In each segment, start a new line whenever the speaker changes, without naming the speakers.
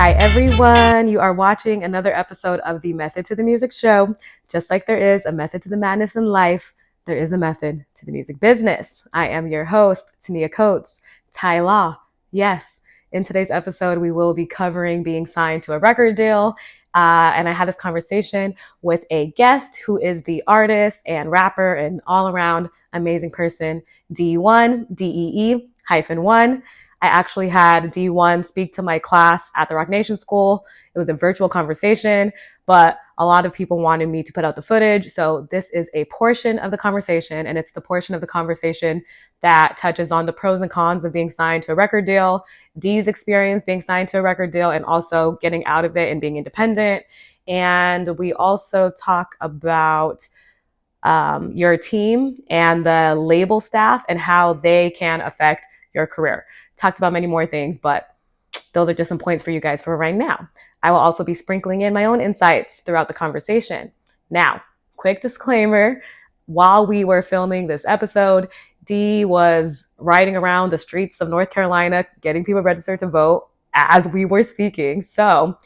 Hi, everyone. You are watching another episode of the Method to the Music show. Just like there is a method to the madness in life, there is a method to the music business. I am your host, Tynia Coats, Ty Law. Yes, in today's episode, we will be covering being signed to a record deal. And I had this conversation with a guest who is the artist and rapper and all around amazing person, Dee-1, DEE-1. I actually had Dee-1 speak to my class at the Rock Nation School. It was a virtual conversation, but a lot of people wanted me to put out the footage. So this is a portion of the conversation, and it's the portion of the conversation that touches on the pros and cons of being signed to a record deal, Dee's experience being signed to a record deal, and also getting out of it and being independent. And we also talk about your team and the label staff and how they can affect your career. Talked about many more things, but those are just some points for you guys for right now. I will also be sprinkling in my own insights throughout the conversation. Now, quick disclaimer, while we were filming this episode, Dee was riding around the streets of North Carolina, getting people registered to vote as we were speaking. So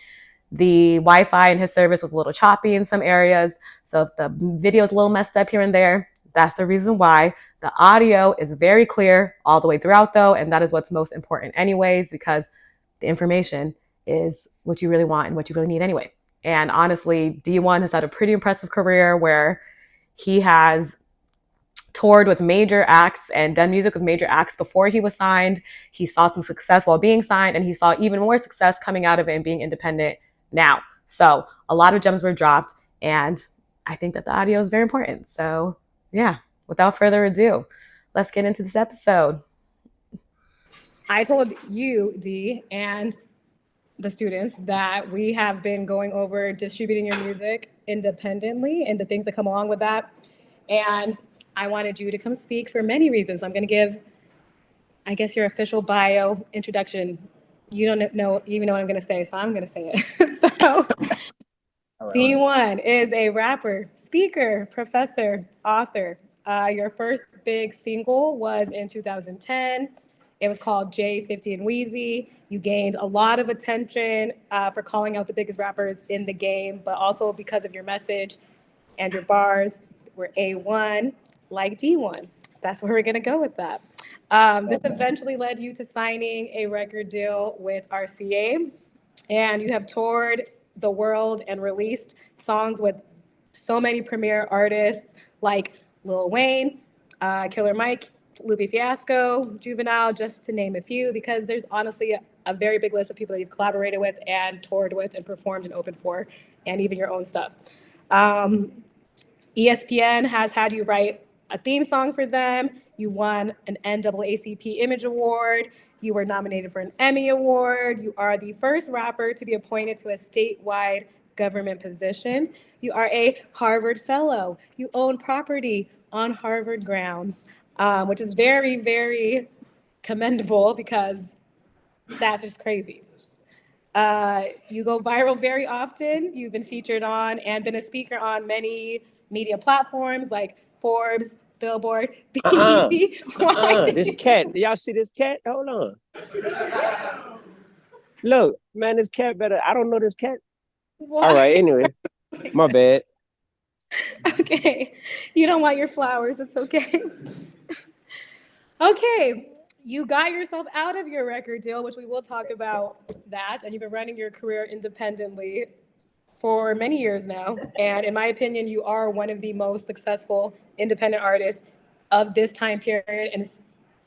the Wi-Fi in his service was a little choppy in some areas. So if the video is a little messed up here and there, that's the reason why. The audio is very clear all the way throughout though, and that is what's most important anyways, because the information is what you really want and what you really need anyway. And honestly, Dee-1 has had a pretty impressive career where he has toured with major acts and done music with major acts before he was signed. He saw some success while being signed, and he saw even more success coming out of it and being independent now. So a lot of gems were dropped, and I think that the audio is very important. So yeah, without further ado, let's get into this episode.
I told you, Dee, and the students that we have been going over distributing your music independently and the things that come along with that. And I wanted you to come speak for many reasons. I'm going to give, I guess, your official bio introduction. You don't know even know what I'm going to say, so I'm going to say it. So Dee-1 is a rapper, speaker, professor, author. Your first big single was in 2010. It was called J50 and Wheezy. You gained a lot of attention for calling out the biggest rappers in the game, but also because of your message and your bars were A1, like Dee-1. That's where we're going to go with that. This eventually led you to signing a record deal with RCA, and you have toured the world and released songs with so many premier artists like Lil Wayne, Killer Mike, Lupe Fiasco, Juvenile, just to name a few, because there's honestly a very big list of people that you've collaborated with and toured with and performed and opened for, and even your own stuff. ESPN has had you write a theme song for them. You won an NAACP Image Award. You were nominated for an Emmy Award. You are the first rapper to be appointed to a statewide government position. You are a Harvard Fellow. You own property on Harvard grounds, which is very, very commendable because that's just crazy. You go viral very often. You've been featured on and been a speaker on many media platforms like Forbes, Billboard,
This cat. Do y'all see this cat? Hold on. Look, man, this cat better. I don't know this cat. What? All right, anyway. My bad.
Okay. You don't want your flowers. It's okay. Okay. You got yourself out of your record deal, which we will talk about that. And you've been running your career independently for many years now. And in my opinion, you are one of the most successful independent artists of this time period. And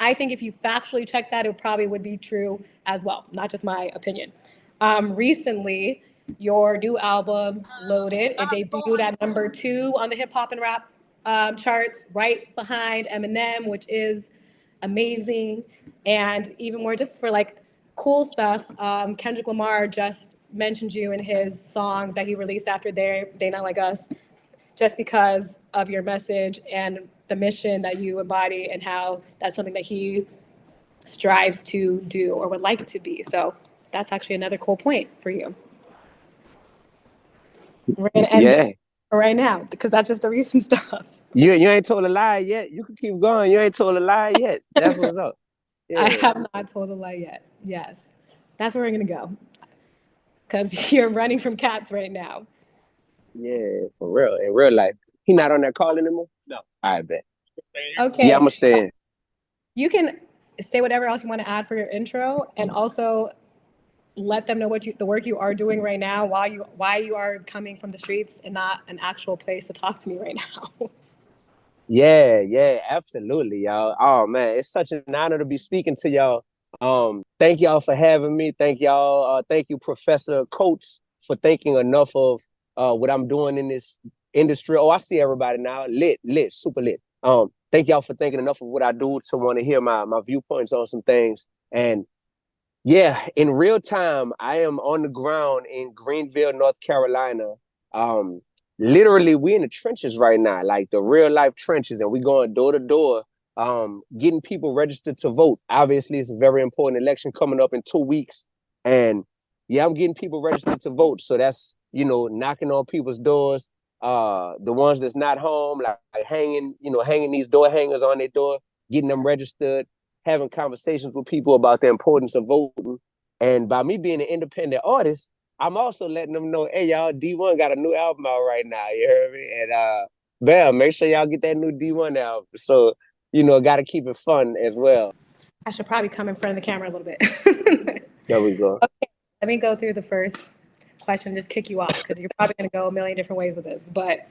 I think if you factually check that, it probably would be true as well, not just my opinion. Recently, your new album, Loaded, it debuted at #2 on the hip hop and rap charts, right behind Eminem, which is amazing. And even more just for like cool stuff, Kendrick Lamar just mentioned you in his song that he released after They Not Like Us, just because of your message and the mission that you embody and how that's something that he strives to do or would like to be. So that's actually another cool point for you. We're gonna end right now because that's just the recent stuff.
You ain't told a lie yet. You can keep going. You ain't told a lie yet. That's what's up.
Yeah. I have not told a lie yet. Yes. That's where we're going to go. because you're running from cats right now.
Yeah, for real. In real life. He not on that call anymore? No. I bet.
Okay.
Yeah, I'm gonna stay in.
You can say whatever else you want to add for your intro, and also let them know what the work you are doing right now, why you are coming from the streets and not an actual place to talk to me right now.
Yeah, absolutely, y'all. Oh man, it's such an honor to be speaking to y'all. Thank y'all for having me. Thank y'all. Thank you, Professor Coates, for thinking enough of what I'm doing in this industry. Oh, I see everybody now. Lit, super lit. Thank y'all for thinking enough of what I do to want to hear my viewpoints on some things. And yeah, in real time, I am on the ground in Greenville, North Carolina. Um, Literally, we in the trenches right now, like the real life trenches, and we going door to door, getting people registered to vote. Obviously, it's a very important election coming up in 2 weeks, and yeah, I'm getting people registered to vote. So that's knocking on people's doors. The ones that's not home, like hanging these door hangers on their door, getting them registered, having conversations with people about the importance of voting. And by me being an independent artist, I'm also letting them know, hey, y'all, Dee-1 got a new album out right now. You heard me? And bam, make sure y'all get that new Dee-1 album. So, got to keep it fun as well.
I should probably come in front of the camera a little bit.
There we go.
Okay, let me go through the first question, just kick you off, because you're probably going to go a million different ways with this. But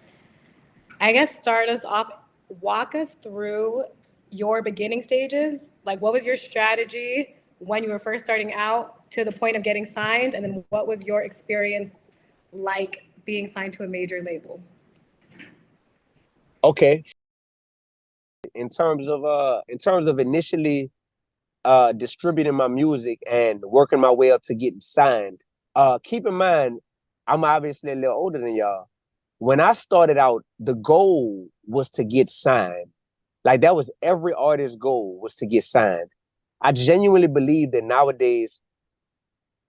I guess start us off, walk us through your beginning stages. Like, what was your strategy when you were first starting out to the point of getting signed? And then what was your experience like being signed to a major label?
Okay. In terms of initially distributing my music and working my way up to getting signed, keep in mind, I'm obviously a little older than y'all. When I started out, the goal was to get signed. Like that was every artist's goal, was to get signed. I genuinely believe that nowadays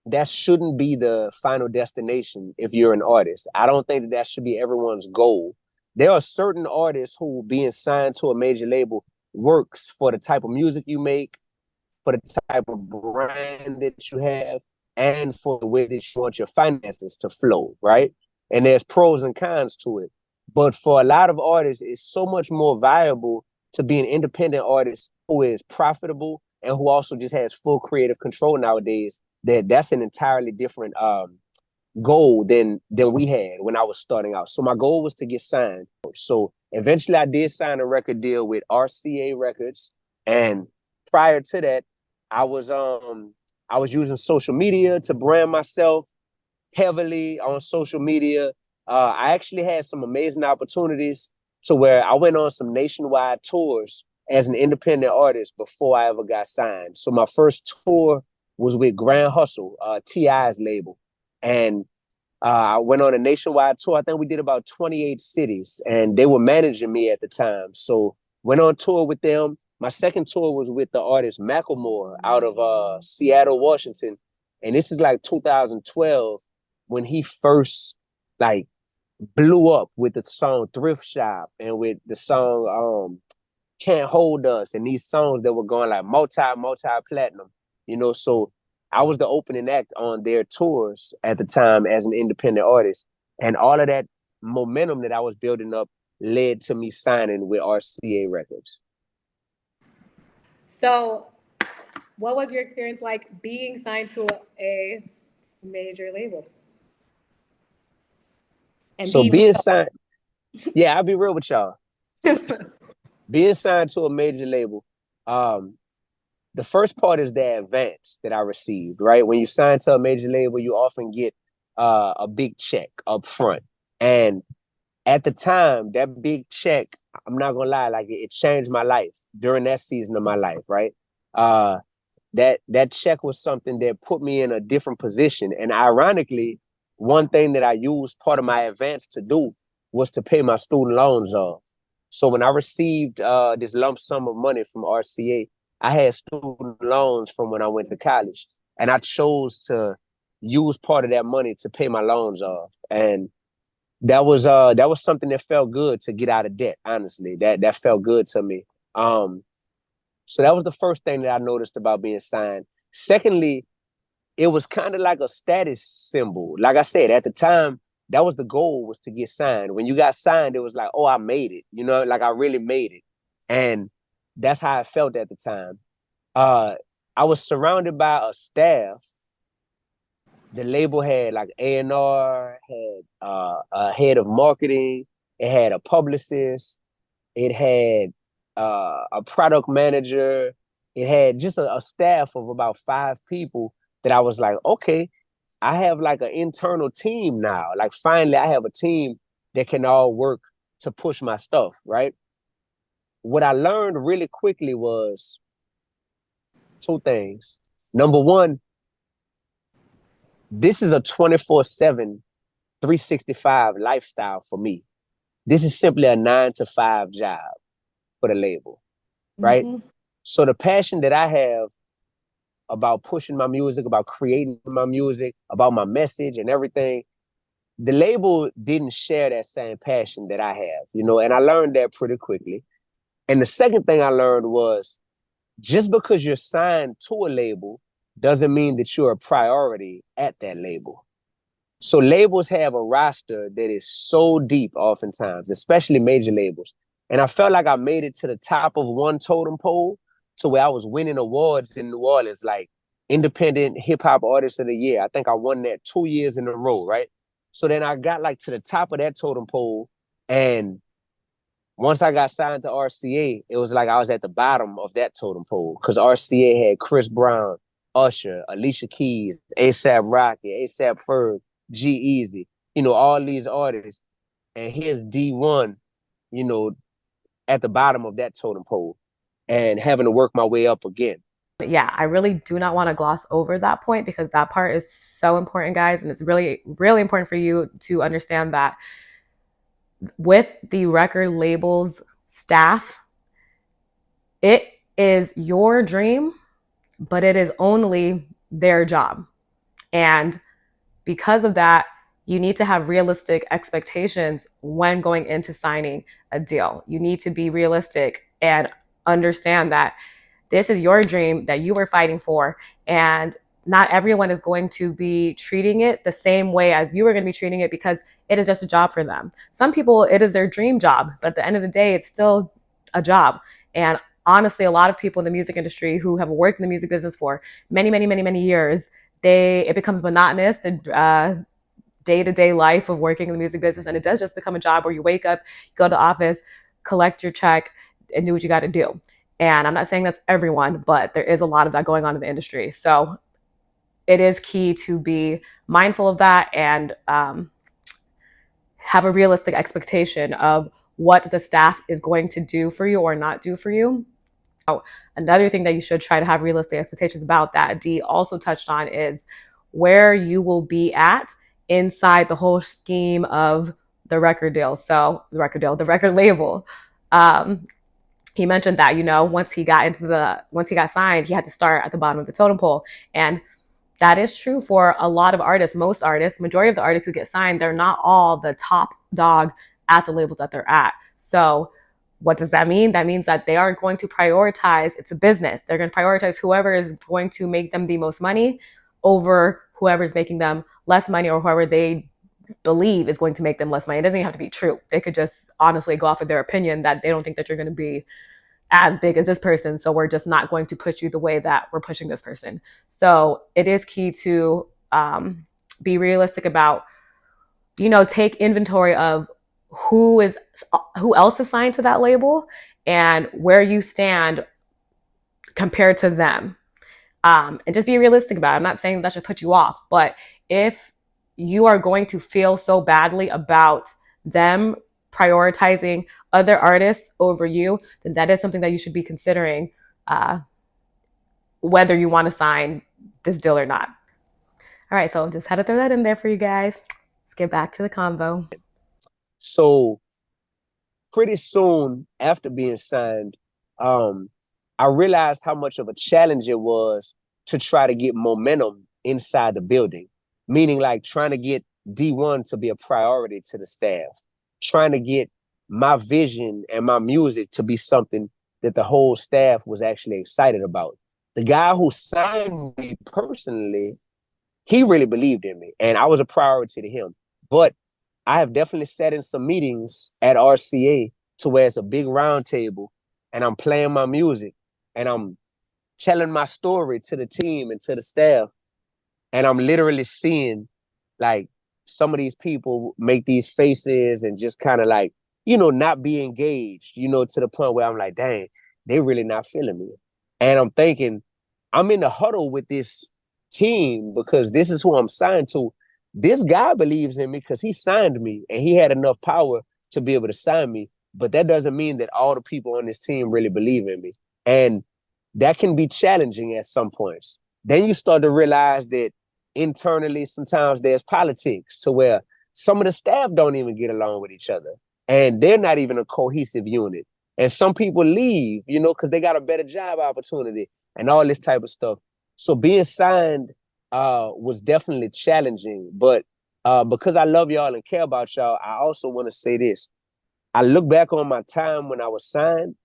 that shouldn't be the final destination if you're an artist. I don't think that should be everyone's goal. There are certain artists who being signed to a major label works for the type of music you make, for the type of brand that you have, and for the way that you want your finances to flow, right? And there's pros and cons to it. But for a lot of artists, it's so much more valuable to be an independent artist who is profitable and who also just has full creative control nowadays. That's an entirely different goal than we had when I was starting out. So my goal was to get signed. So eventually I did sign a record deal with RCA Records. And prior to that, I was using social media to brand myself heavily on social media. I actually had some amazing opportunities to where I went on some nationwide tours as an independent artist before I ever got signed. So my first tour was with Grand Hustle, T.I.'s label. And I went on a nationwide tour. I think we did about 28 cities, and they were managing me at the time. So went on tour with them. My second tour was with the artist Macklemore out of Seattle, Washington. And this is like 2012 when he first like blew up with the song Thrift Shop and with the song Can't Hold Us, and these songs that were going like multi-platinum, so I was the opening act on their tours at the time as an independent artist. And all of that momentum that I was building up led to me signing with RCA Records.
So what was your experience like being signed to a major label? And
So being signed, yeah, I'll be real with y'all. Being signed to a major label, the first part is the advance that I received, right? When you sign to a major label, you often get a big check up front. And at the time, that big check, I'm not gonna lie, like it changed my life during that season of my life, right? That check was something that put me in a different position. And ironically, one thing that I used part of my advance to do was to pay my student loans off. So when I received this lump sum of money from RCA, I had student loans from when I went to college, and I chose to use part of that money to pay my loans off. And that was something that felt good to get out of debt. Honestly, that felt good to me. So that was the first thing that I noticed about being signed. Secondly, it was kind of like a status symbol. Like I said, at the time, that was the goal, was to get signed. When you got signed, it was like, oh, I made it. You know, like I really made it. And that's how I felt at the time. I was surrounded by a staff. The label had like A&R, had a head of marketing, it had a publicist, it had a product manager, it had just a staff of about 5 people that I was like, okay, I have like an internal team now. Like finally I have a team that can all work to push my stuff, right? What I learned really quickly was 2 things. Number one, this is a 24/7, 365 lifestyle for me. This is simply a 9 to 5 job for the label, right?
Mm-hmm.
So the passion that I have about pushing my music, about creating my music, about my message and everything, the label didn't share that same passion that I have, you know, and I learned that pretty quickly. And the second thing I learned was, just because you're signed to a label doesn't mean that you're a priority at that label. So labels have a roster that is so deep oftentimes, especially major labels. And I felt like I made it to the top of one totem pole to where I was winning awards in New Orleans, like Independent Hip Hop Artist of the Year. I think I won that 2 years in a row, right? So then I got like to the top of that totem pole. And once I got signed to RCA, it was like I was at the bottom of that totem pole, because RCA had Chris Brown, Usher, Alicia Keys, ASAP Rocky, ASAP Ferg, G-Eazy, you know, all these artists. And here's Dee-1, you know, at the bottom of that totem pole and having to work my way up again.
Yeah, I really do not want to gloss over that point, because that part is so important, guys. And it's really, really important for you to understand that with the record label's staff, it is your dream, but it is only their job. And because of that, you need to have realistic expectations when going into signing a deal. You need to be realistic and understand that this is your dream that you were fighting for, and not everyone is going to be treating it the same way as you are going to be treating it, because it is just a job for them. Some people, it is their dream job, but at the end of the day, it's still a job. And honestly, a lot of people in the music industry who have worked in the music business for many, many, many, many years, it becomes monotonous. The day-to-day life of working in the music business, and it does just become a job where you wake up, you go to the office, collect your check, and do what you got to do. And I'm not saying that's everyone, but there is a lot of that going on in the industry. So it is key to be mindful of that and have a realistic expectation of what the staff is going to do for you or not do for you. Another thing that you should try to have realistic expectations about, that Dee also touched on, is where you will be at inside the whole scheme of the record deal. So the record label. He mentioned that, you know, once he got signed, he had to start at the bottom of the totem pole. And that is true for a lot of artists. Most artists, majority of the artists who get signed, they're not all the top dog at the labels that they're at. So what does that mean? That means that they are going to prioritize, it's a business. They're going to prioritize whoever is going to make them the most money over whoever is making them less money, or whoever they believe is going to make them less money. It doesn't even have to be true. They could just honestly go off of their opinion that they don't think that you're going to be as big as this person, so we're just not going to push you the way that we're pushing this person. So it is key to be realistic about, you know, take inventory of who else is signed to that label and where you stand compared to them. And just be realistic about it. I'm not saying that should put you off, but if you are going to feel so badly about them prioritizing other artists over you, then that is something that you should be considering, whether you want to sign this deal or not. All right, so just had to throw that in there for you guys. Let's get back to the convo.
So pretty soon after being signed, I realized how much of a challenge it was to try to get momentum inside the building, meaning like trying to get Dee-1 to be a priority to the staff, trying to get my vision and my music to be something that the whole staff was actually excited about. The guy who signed me personally he really believed in me, and I was a priority to him. But I have definitely sat in some meetings at RCA to where it's a big round table, and I'm playing my music, and I'm telling my story to the team and to the staff, and I'm literally seeing like some of these people make these faces and just kind of like, not be engaged, to the point where I'm like, dang, they really not feeling me. And I'm thinking, I'm in the huddle with this team because this is who I'm signed to. This guy believes in me because he signed me and he had enough power to be able to sign me. But that doesn't mean that all the people on this team really believe in me. And that can be challenging at some points. Then you start to realize that internally, sometimes there's politics to where some of the staff don't even get along with each other and they're not even a cohesive unit. And some people leave, because they got a better job opportunity and all this type of stuff. So being signed was definitely challenging. But because I love y'all and care about y'all, I also want to say this. I look back on my time when I was signed,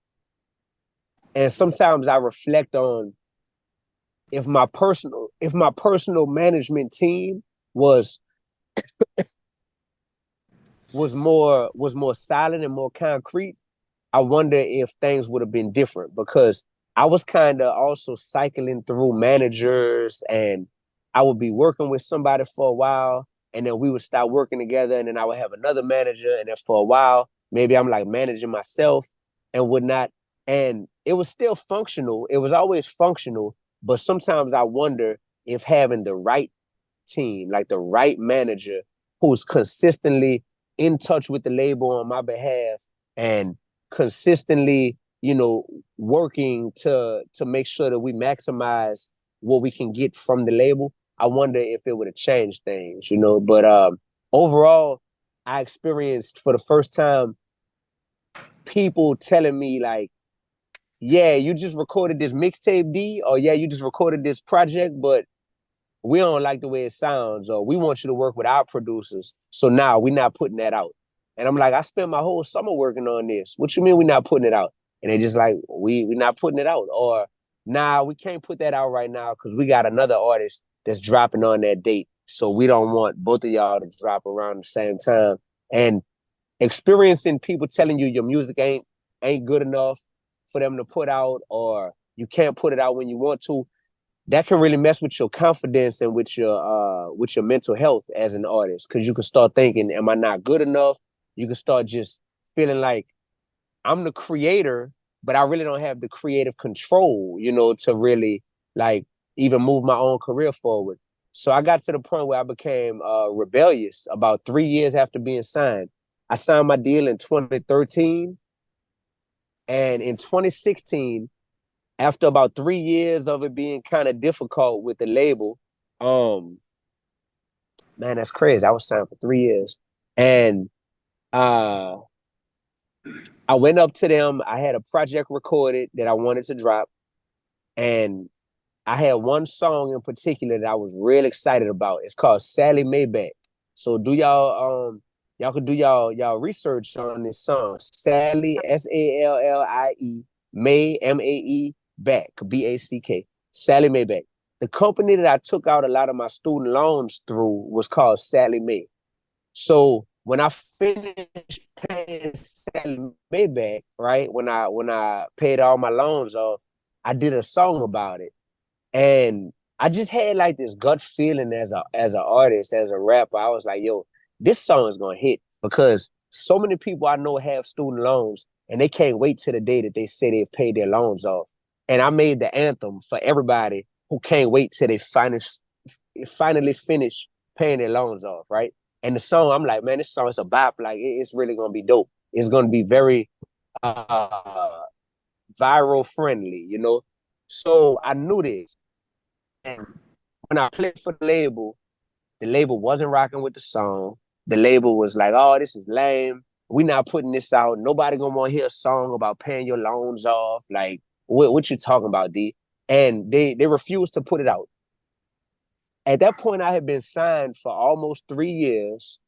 and sometimes I reflect on if my personal management team was more silent and more concrete, I wonder if things would have been different, because I was kind of also cycling through managers, and I would be working with somebody for a while and then we would start working together, and then I would have another manager, and then for a while maybe I'm like managing myself and whatnot. And it was still functional. It was always functional, but sometimes I wonder if having the right team, like the right manager who's consistently in touch with the label on my behalf and consistently, working to make sure that we maximize what we can get from the label. I wonder if it would have changed things, But overall, I experienced for the first time people telling me like, yeah, you just recorded this mixtape, D, or yeah, you just recorded this project, but we don't like the way it sounds, or we want you to work with our producers. So now we're not putting that out. And I'm like, I spent my whole summer working on this. What you mean we're not putting it out? And they just like, we're not putting it out. Or, nah, we can't put that out right now because we got another artist that's dropping on that date. So we don't want both of y'all to drop around the same time. And experiencing people telling you your music ain't good enough for them to put out, or you can't put it out when you want to, that can really mess with your confidence and with your mental health as an artist, because you can start thinking, am I not good enough? You can start just feeling like I'm the creator, but I really don't have the creative control, to really like even move my own career forward. So I got to the point where I became rebellious about 3 years after being signed. I signed my deal in 2013, and in 2016, after about 3 years of it being kind of difficult with the label, man, that's crazy. I was signed for 3 years. And I went up to them. I had a project recorded that I wanted to drop. And I had one song in particular that I was real excited about. It's called Sally Mayback. So do y'all could do y'all research on this song. Sally, Sallie, May, Mae, back, Back. Sally Mayback. The company that I took out a lot of my student loans through was called Sally Mae. So when I finished paying Sally Mayback, right, when I paid all my loans off, I did a song about it. And I just had like this gut feeling as an artist, as a rapper. I was like, yo, this song is gonna hit, because so many people I know have student loans and they can't wait till the day that they say they've paid their loans off. And I made the anthem for everybody who can't wait till they finally finish paying their loans off, right? And the song, I'm like, man, this song is a bop. Like, it's really gonna be dope. It's gonna be very viral friendly. So I knew this. And when I played for the label wasn't rocking with the song. The label was like, oh, this is lame. We not putting this out. Nobody gonna want to hear a song about paying your loans off. Like, what you talking about, D? And they refused to put it out. At that point, I had been signed for almost 3 years,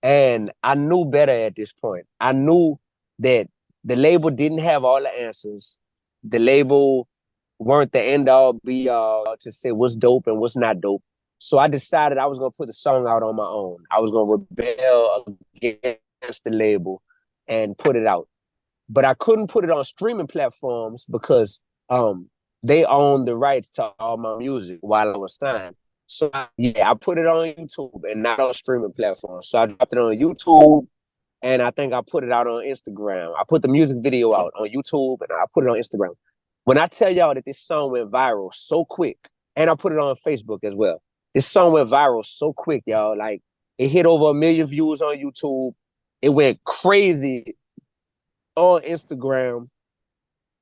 and I knew better at this point. I knew that the label didn't have all the answers. The label weren't the end all be all to say what's dope and what's not dope. So I decided I was gonna put the song out on my own. I was gonna rebel against the label and put it out. But I couldn't put it on streaming platforms because they own the rights to all my music while I was signed. So I put it on YouTube and not on streaming platforms. So I dropped it on YouTube, and I think I put it out on Instagram. I put the music video out on YouTube and I put it on Instagram. When I tell y'all that this song went viral so quick, and I put it on Facebook as well. This song went viral so quick, y'all. Like, it hit over 1 million views on YouTube. It went crazy on Instagram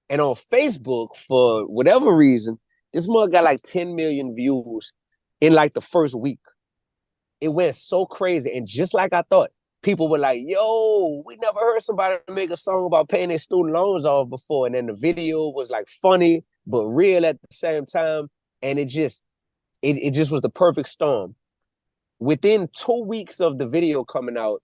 and on Facebook. For whatever reason, this mug got like 10 million views in like the first week. It went so crazy. And just like I thought, people were like, yo, we never heard somebody make a song about paying their student loans off before. And then the video was like funny, but real at the same time. And it just was the perfect storm. Within 2 weeks of the video coming out,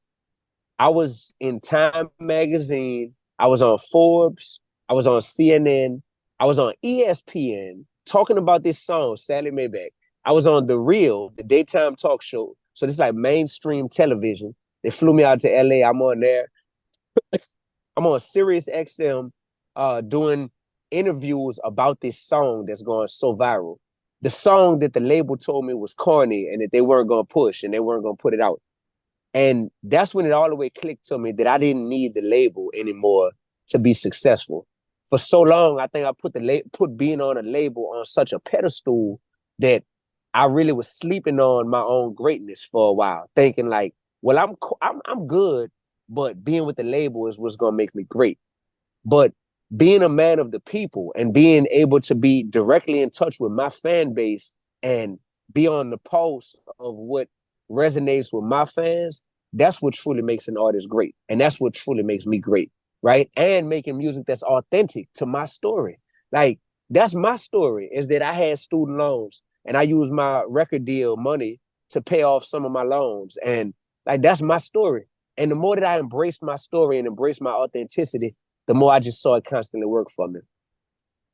I was in Time magazine. I was on Forbes. I was on CNN. I was on ESPN talking about this song, Sally Maybach. I was on The Real, the daytime talk show. So this is like mainstream television. They flew me out to LA. I'm on there. I'm on Sirius XM doing interviews about this song that's going so viral. The song that the label told me was corny and that they weren't going to push and they weren't going to put it out. And that's when it all the way clicked to me that I didn't need the label anymore to be successful. For so long, I think I put being on a label on such a pedestal that I really was sleeping on my own greatness for a while, thinking like, well, I'm good, but being with the label is what's gonna make me great. But being a man of the people and being able to be directly in touch with my fan base and be on the pulse of what resonates with my fans, that's what truly makes an artist great. And that's what truly makes me great, right? And making music that's authentic to my story. Like, that's my story, is that I had student loans and I used my record deal money to pay off some of my loans. And like, that's my story. And the more that I embraced my story and embraced my authenticity, the more I just saw it constantly work for me.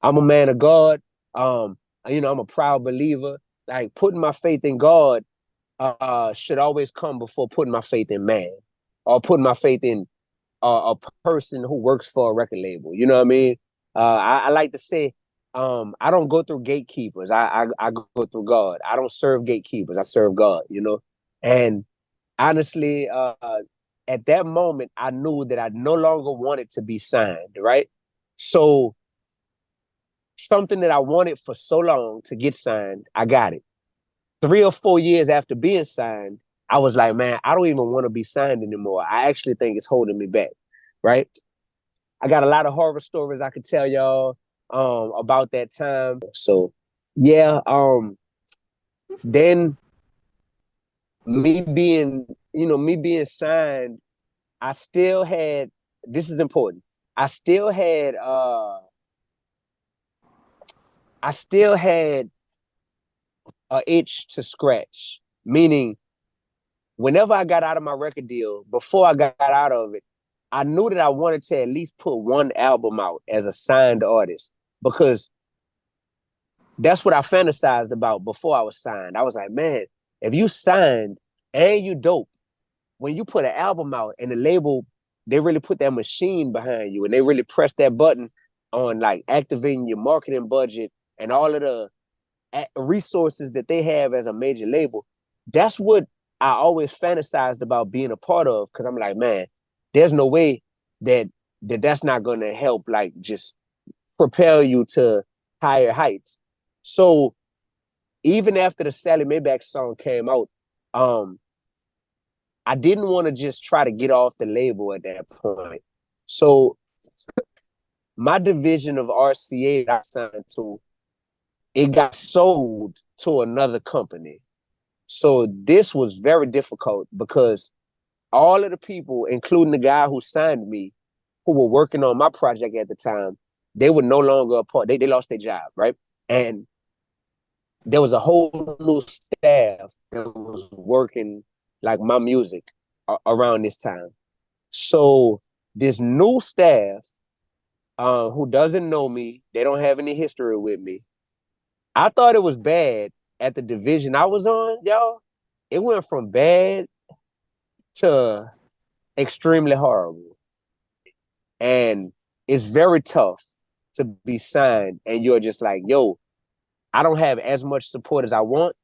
I'm a man of God. I'm a proud believer. Like, putting my faith in God should always come before putting my faith in man or putting my faith in a person who works for a record label. You know what I mean? I like to say, I don't go through gatekeepers. I go through God. I don't serve gatekeepers. I serve God, you know? And honestly, at that moment, I knew that I no longer wanted to be signed, right? So something that I wanted for so long to get signed, I got it. 3 or 4 years after being signed, I was like, man, I don't even want to be signed anymore. I actually think it's holding me back, right? I got a lot of horror stories I could tell y'all about that time. So yeah, then me being signed, I still had, this is important. I still had a itch to scratch, meaning whenever I got out of my record deal, before I got out of it, I knew that I wanted to at least put one album out as a signed artist, because that's what I fantasized about before I was signed. I was like, man, if you signed and you dope, when you put an album out and the label, they really put that machine behind you and they really press that button on like activating your marketing budget and all of the resources that they have as a major label. That's what I always fantasized about being a part of, because I'm like, man, there's no way that's not going to help like just propel you to higher heights. So even after the Sally Maybach song came out, I didn't want to just try to get off the label at that point. So my division of RCA that I signed to, it got sold to another company. So this was very difficult because all of the people, including the guy who signed me, who were working on my project at the time, they were no longer a part. They lost their job, right? And there was a whole new staff that was working like my music around this time. So this new staff who doesn't know me, they don't have any history with me. I thought it was bad at the division I was on, y'all, it went from bad to extremely horrible. And it's very tough to be signed and you're just like, yo, I don't have as much support as I want,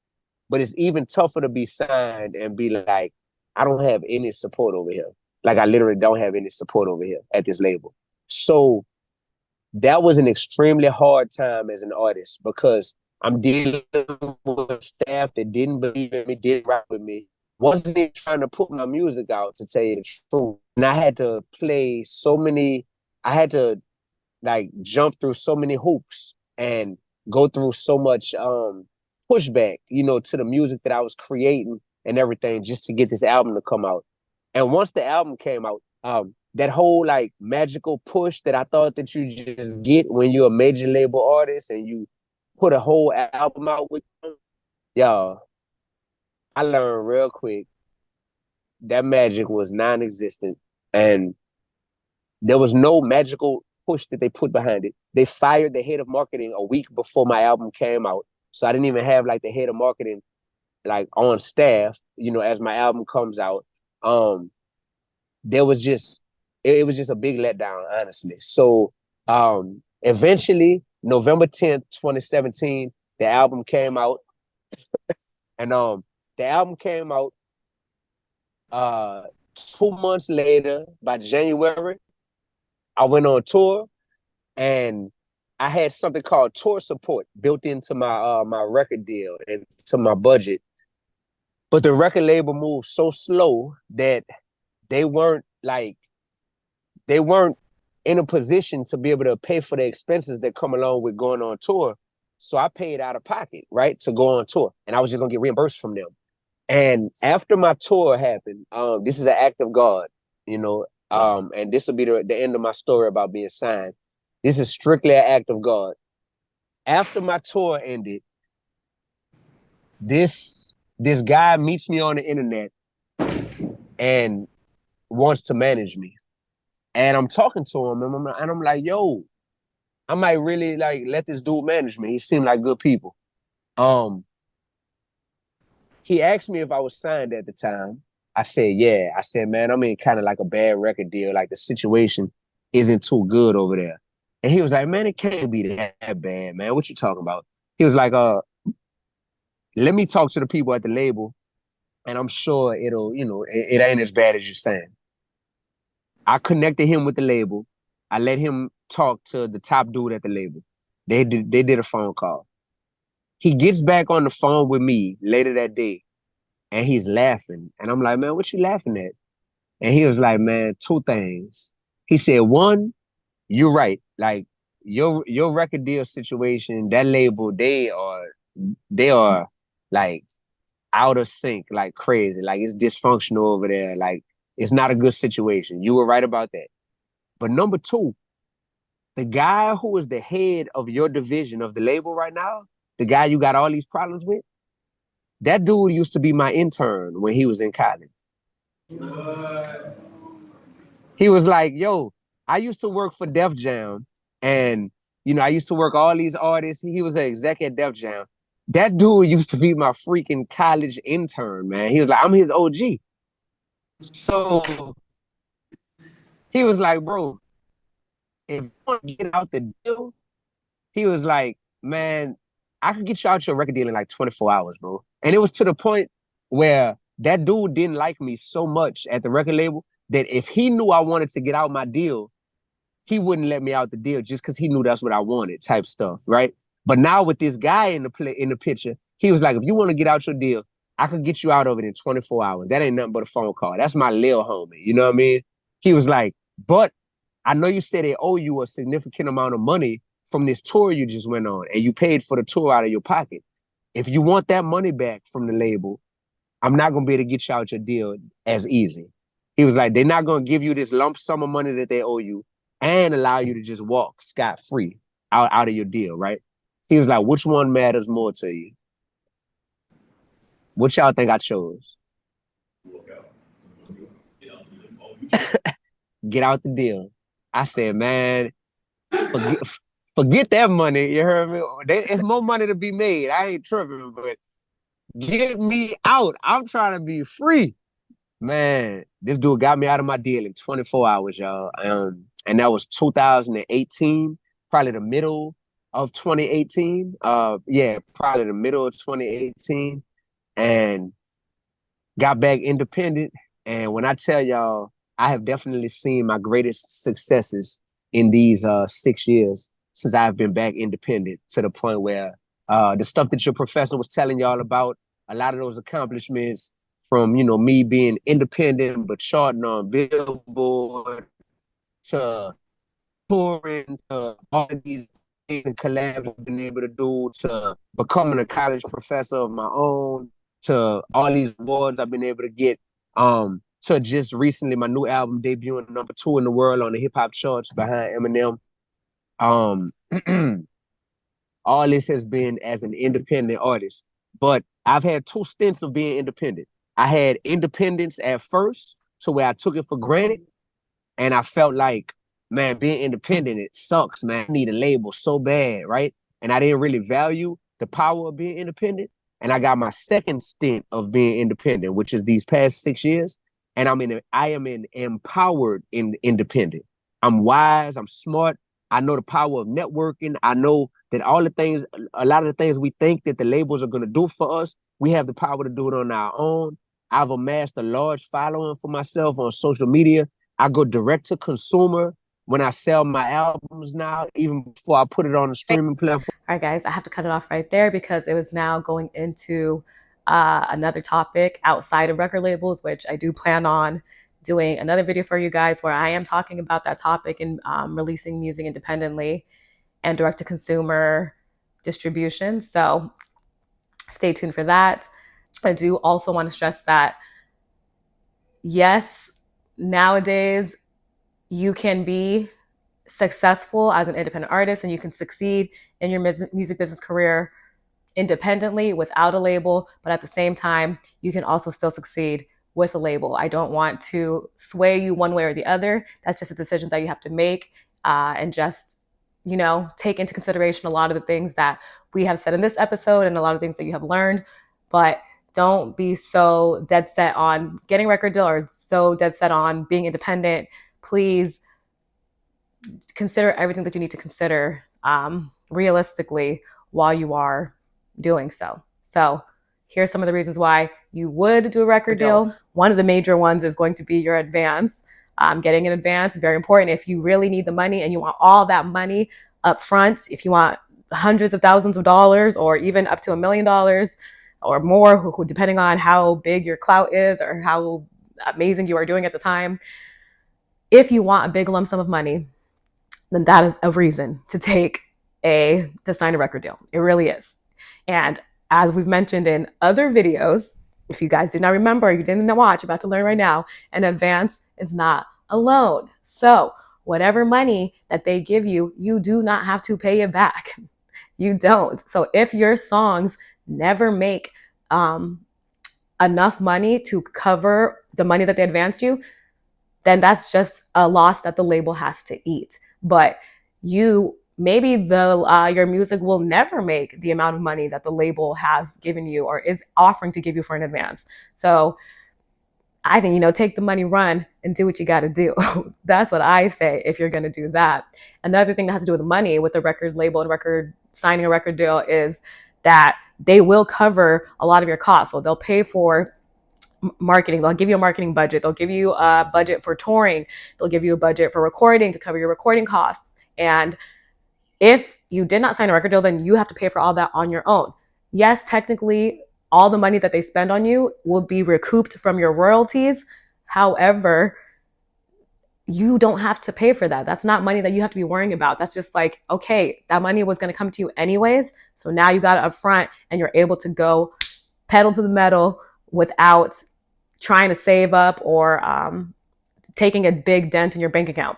but it's even tougher to be signed and be like, I don't have any support over here. Like I literally don't have any support over here at this label. So that was an extremely hard time as an artist because I'm dealing with staff that didn't believe in me, didn't rock with me, wasn't even trying to put my music out, to tell you the truth. And I had to I had to like jump through so many hoops and go through so much pushback, to the music that I was creating and everything just to get this album to come out. And once the album came out, that whole like magical push that I thought that you just get when you're a major label artist and you put a whole album out with them, y'all, I learned real quick that magic was non-existent and there was no magical push that they put behind it. They fired the head of marketing a week before my album came out. So I didn't even have like the head of marketing like on staff, as my album comes out. There was just it was just a big letdown, honestly. So eventually, November 10th, 2017, the album came out. And the album came out 2 months later, by January, I went on tour and I had something called tour support built into my record deal and to my budget. But the record label moved so slow that they weren't in a position to be able to pay for the expenses that come along with going on tour. So I paid out of pocket, right, to go on tour. And I was just gonna get reimbursed from them. And after my tour happened, this is an act of God, and this will be the end of my story about being signed. This is strictly an act of God. After my tour ended, this guy meets me on the internet and wants to manage me. And I'm talking to him and I'm like, yo, I might really like let this dude manage me. He seemed like good people. He asked me if I was signed at the time. I said, yeah. I said, man, I'm in kind of like a bad record deal. Like the situation isn't too good over there. And he was like, man, it can't be that bad, man. What you talking about? He was like, let me talk to the people at the label and I'm sure it'll, it ain't as bad as you're saying. I connected him with the label. I let him talk to the top dude at the label. They did a phone call. He gets back on the phone with me later that day and he's laughing. And I'm like, man, what you laughing at? And he was like, man, two things. He said, one, you're right. Like your record deal situation, that label, they are like out of sync, like crazy. Like it's dysfunctional over there. Like it's not a good situation. You were right about that. But number two, the guy who is the head of your division of the label right now, the guy you got all these problems with, that dude used to be my intern when he was in college. He was like, yo, I used to work for Def Jam and, I used to work all these artists. He was an exec at Def Jam. That dude used to be my freaking college intern, man. He was like, I'm his OG. So he was like, bro, if you want to get out the deal, he was like, man, I could get you out your record deal in like 24 hours, bro. And it was to the point where that dude didn't like me so much at the record label that if he knew I wanted to get out my deal, he wouldn't let me out the deal just because he knew that's what I wanted, type stuff, right? But now with this guy in the picture, he was like, if you want to get out your deal, I could get you out of it in 24 hours. That ain't nothing but a phone call. That's my lil homie. You know what I mean? He was like, but I know you said they owe you a significant amount of money from this tour you just went on, and you paid for the tour out of your pocket. If you want that money back from the label, I'm not going to be able to get you out your deal as easy. He was like, they're not going to give you this lump sum of money that they owe you and allow you to just walk scot-free out of your deal, right? He was like, which one matters more to you? What y'all think I chose? Get out the deal. I said, man, Forget that money. You heard me? It's more money to be made. I ain't tripping, but get me out. I'm trying to be free. Man, this dude got me out of my deal in 24 hours, y'all. And that was 2018, probably the middle of 2018. Yeah, probably the middle of 2018. And got back independent. And when I tell y'all, I have definitely seen my greatest successes in these 6 years since I've been back independent, to the point where the stuff that your professor was telling y'all about, a lot of those accomplishments from, me being independent but charting on Billboard, to touring, to all of these collabs I've been able to do, to becoming a college professor of my own, to all these awards I've been able to get, to just recently my new album debuting #2 in the world on the hip hop charts behind Eminem. Um, all this has been as an independent artist, but I've had 2 stints of being independent. I had independence at first, to where I took it for granted, and I felt like, man, being independent, it sucks, man. I need a label so bad, right? And I didn't really value the power of being independent. And I got my second stint of being independent, which is these past 6 years. And I am empowered in independent. I'm wise, I'm smart. I know the power of networking. I know that a lot of the things we think that the labels are going to do for us, we have the power to do it on our own. I've amassed a large following for myself on social media. I go direct to consumer when I sell my albums now, even before I put it on the streaming platform.
All right, guys, I have to cut it off right there because it was now going into another topic outside of record labels, which I do plan on doing another video for you guys where I am talking about that topic and releasing music independently and direct to consumer distribution. So stay tuned for that. I do also want to stress that, yes, nowadays you can be successful as an independent artist and you can succeed in your music business career independently without a label, but at the same time, you can also still succeed with a label. I don't want to sway you one way or the other. That's just a decision that you have to make, and just, take into consideration a lot of the things that we have said in this episode and a lot of things that you have learned. But don't be so dead set on getting a record deal or so dead set on being independent. Please consider everything that you need to consider realistically while you are doing so. So here's some of the reasons why you would do a record deal. One of the major ones is going to be your advance. Getting an advance is very important. If you really need the money and you want all that money up front, if you want hundreds of thousands of dollars or even up to $1 million or more, depending on how big your clout is or how amazing you are doing at the time, if you want a big lump sum of money, then that is a reason to sign a record deal. It really is. And as we've mentioned in other videos, if you guys did not remember, you didn't watch, you're about to learn right now, an advance is not a loan. So whatever money that they give you, you do not have to pay it back. You don't. So if your songs never make enough money to cover the money that they advanced you, then that's just a loss that the label has to eat. But maybe your music will never make the amount of money that the label has given you or is offering to give you for an advance. So I think, take the money, run, and do what you got to do. That's what I say if you're going to do that. Another thing that has to do with money with the record label and signing a record deal is that they will cover a lot of your costs. So they'll pay for marketing. They'll give you a marketing budget. They'll give you a budget for touring. They'll give you a budget for recording to cover your recording costs. And if you did not sign a record deal, then you have to pay for all that on your own. Yes, technically, all the money that they spend on you will be recouped from your royalties. However, you don't have to pay for that. That's not money that you have to be worrying about. That's just like, okay, that money was going to come to you anyways. So now you got it up front and you're able to go pedal to the metal without trying to save up or taking a big dent in your bank account.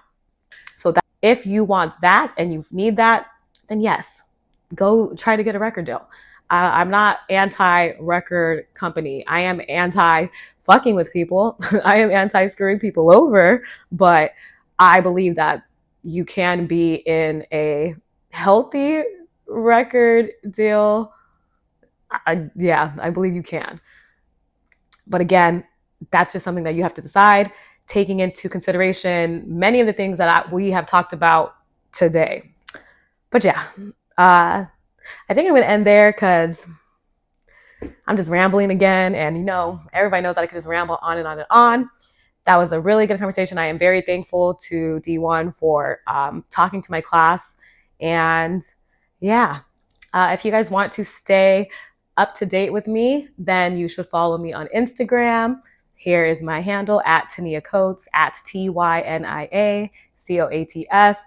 So that if you want that and you need that, then yes, go try to get a record deal. I'm not anti-record company. I am anti-fucking with people. I am anti-screwing people over. But I believe that you can be in a healthy record deal, I believe you can. But again, that's just something that you have to decide, taking into consideration many of the things that we have talked about today. But yeah, I think I'm going to end there because I'm just rambling again. And, everybody knows that I could just ramble on and on and on. That was a really good conversation. I am very thankful to Dee-1 for talking to my class. And yeah, if you guys want to stay up to date with me, then you should follow me on Instagram. Here is my handle at Tynia Coats, at TYNIA COATS.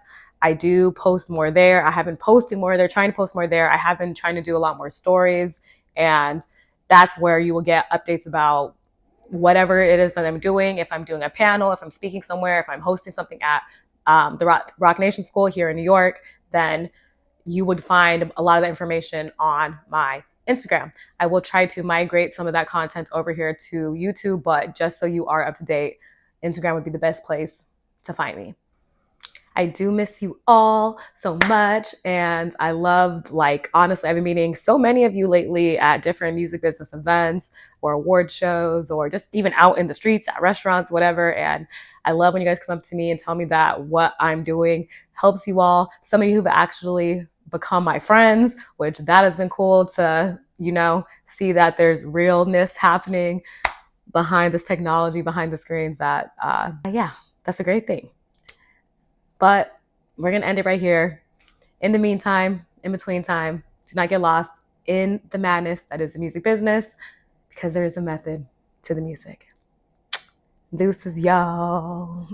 I do post more there. I have been posting more there, trying to post more there. I have been trying to do a lot more stories, and that's where you will get updates about whatever it is that I'm doing. If I'm doing a panel, if I'm speaking somewhere, if I'm hosting something at the Rock Nation School here in New York, then you would find a lot of the information on my Instagram. I will try to migrate some of that content over here to YouTube, but just so you are up to date, Instagram would be the best place to find me. I do miss you all so much. And I love, honestly, I've been meeting so many of you lately at different music business events or award shows or just even out in the streets, at restaurants, whatever. And I love when you guys come up to me and tell me that what I'm doing helps you all. Some of you have actually become my friends, which that has been cool to, see that there's realness happening behind this technology, behind the screens that, that's a great thing. But we're going to end it right here. In the meantime, in between time, do not get lost in the madness that is the music business, because there is a method to the music. Deuces, y'all.